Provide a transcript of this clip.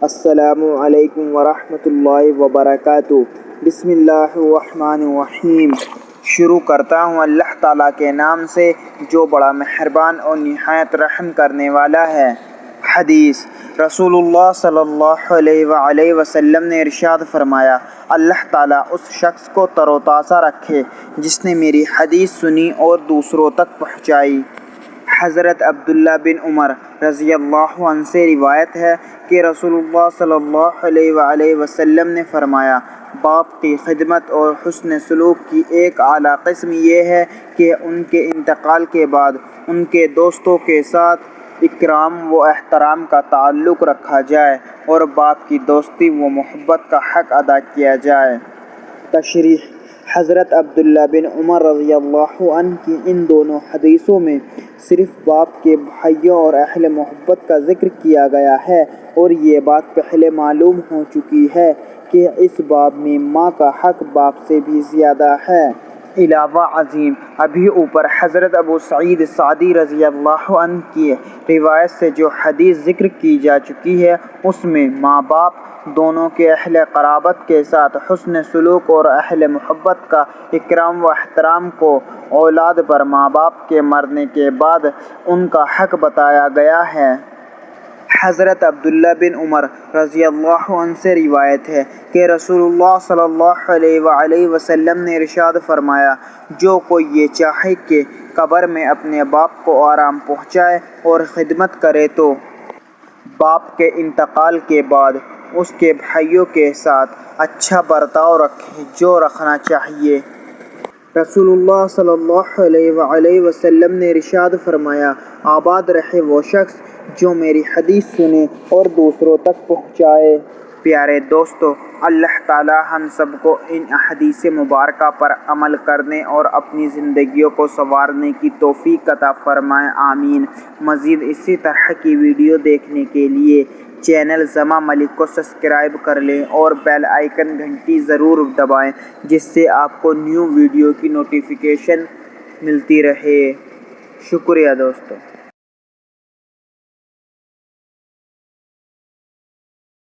السلام علیکم ورحمۃ اللہ وبرکاتہ۔ بسم اللہ الرحمن الرحیم۔ شروع کرتا ہوں اللہ تعالیٰ کے نام سے جو بڑا مہربان اور نہایت رحم کرنے والا ہے۔ حدیث: رسول اللہ صلی اللہ علیہ وآلہ وسلم نے ارشاد فرمایا، اللہ تعالیٰ اس شخص کو تر و تازہ رکھے جس نے میری حدیث سنی اور دوسروں تک پہنچائی۔ حضرت عبداللہ بن عمر رضی اللہ عنہ سے روایت ہے کہ رسول اللہ صلی اللہ علیہ وآلہ وسلم نے فرمایا، باپ کی خدمت اور حسن سلوک کی ایک اعلیٰ قسم یہ ہے کہ ان کے انتقال کے بعد ان کے دوستوں کے ساتھ اکرام و احترام کا تعلق رکھا جائے اور باپ کی دوستی و محبت کا حق ادا کیا جائے۔ تشریح: حضرت عبداللہ بن عمر رضی اللہ عنہ کی ان دونوں حدیثوں میں صرف باپ کے بھائیوں اور اہل محبت کا ذکر کیا گیا ہے، اور یہ بات پہلے معلوم ہو چکی ہے کہ اس باب میں ماں کا حق باپ سے بھی زیادہ ہے۔ علاوہ ازیں ابھی اوپر حضرت ابو سعید سعدی رضی اللہ عنہ کی روایت سے جو حدیث ذکر کی جا چکی ہے، اس میں ماں باپ دونوں کے اہل قرابت کے ساتھ حسن سلوک اور اہل محبت کا اکرام و احترام کو اولاد پر ماں باپ کے مرنے کے بعد ان کا حق بتایا گیا ہے۔ حضرت عبداللہ بن عمر رضی اللہ عنہ سے روایت ہے کہ رسول اللہ صلی اللہ علیہ وآلہ وسلم نے ارشاد فرمایا، جو کوئی یہ چاہے کہ قبر میں اپنے باپ کو آرام پہنچائے اور خدمت کرے تو باپ کے انتقال کے بعد اس کے بھائیوں کے ساتھ اچھا برتاؤ رکھے جو رکھنا چاہیے۔ رسول اللہ صلی اللہ علیہ وآلہ وسلم نے ارشاد فرمایا، آباد رہے وہ شخص جو میری حدیث سنے اور دوسروں تک پہنچائے۔ پیارے دوستو، اللہ تعالی ہم سب کو ان احادیث مبارکہ پر عمل کرنے اور اپنی زندگیوں کو سنوارنے کی توفیق عطا فرمائے، آمین۔ مزید اسی طرح کی ویڈیو دیکھنے کے لیے چینل زما ملک کو سبسکرائب کر لیں اور بیل آئیکن گھنٹی ضرور دبائیں جس سے آپ کو نیو ویڈیو کی نوٹیفیکیشن ملتی رہے۔ شکریہ دوستو۔